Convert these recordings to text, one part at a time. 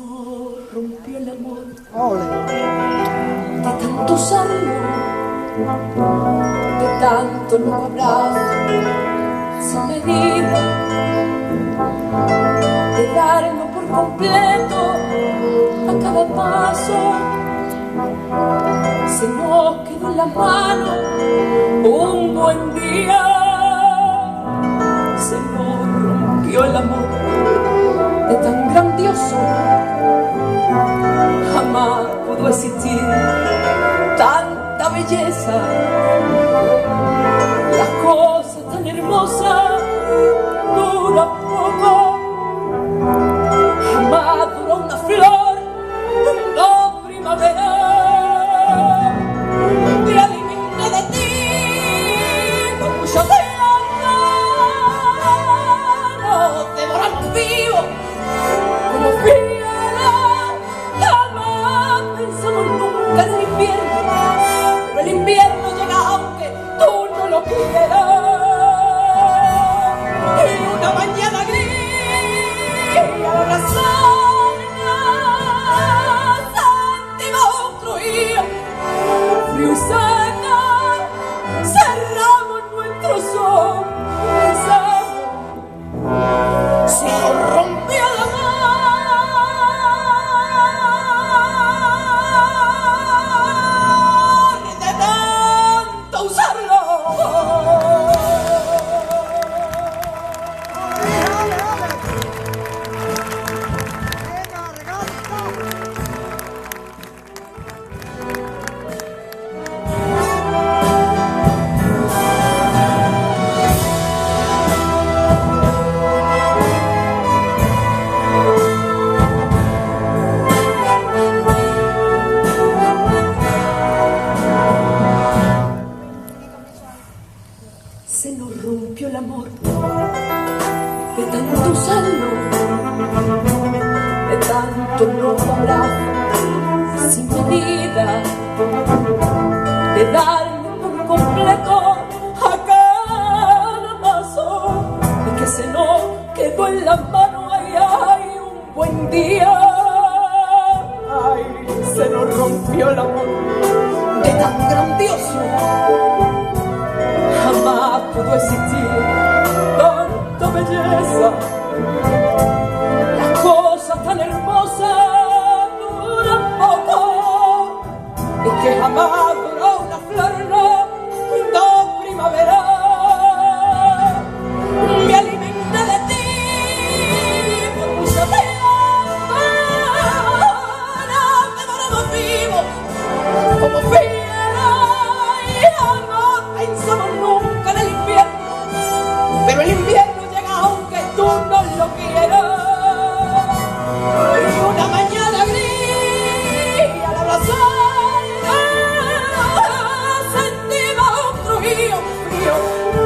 nos rompió el amor Ole. de tanto usarlo, de tanto no abrazo sin medida, de darnos por completo a cada paso. Se nos quedó en la mano un buen día, se nos rompió el amor de tan grandioso, jamás pudo existir tanta belleza, las cosas tan hermosas duran poco, jamás duró una flor, dos primaveras. Me alimenté de ti con mucho no devorando vivo como fiera, jamás pensamos nunca en el invierno, pero el invierno llega aunque tú no lo quieras. Y una mañana gris a la sábana sentimos un crujido frío y seca, cerramos nuestros ojos, pensamos, se nos rompió la mar de tanto usarlo. Se nos rompió el amor de tanto usarlo, de tanto no abrazos sin medida, de darnos por completo a cada paso, y que se nos quedó en las manos, ay, ay, un buen día, ay, se nos rompió el amor de tan grandioso, jamás pudo existir tanta belleza, las cosas tan hermosas duran poco, y que jamás duró una flor, no, dos primaveras. Me alimenté de ti por mucho tiempo, nos devoramos vivos como fiera, y jamás pensamos nunca en el invierno, pero el invierno llega aunque tú no lo quieras. Y una mañana gris al abrazarnos sentimos un crujido frío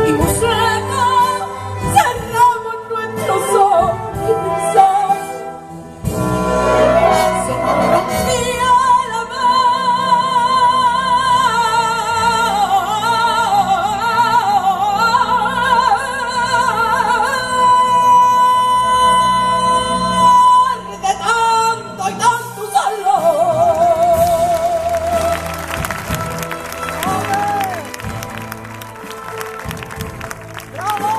y muy seco, cerramos nuestros ojos y pensamos, se nos rompía la mar de tanto y tanto usarlo. ¡Bravo!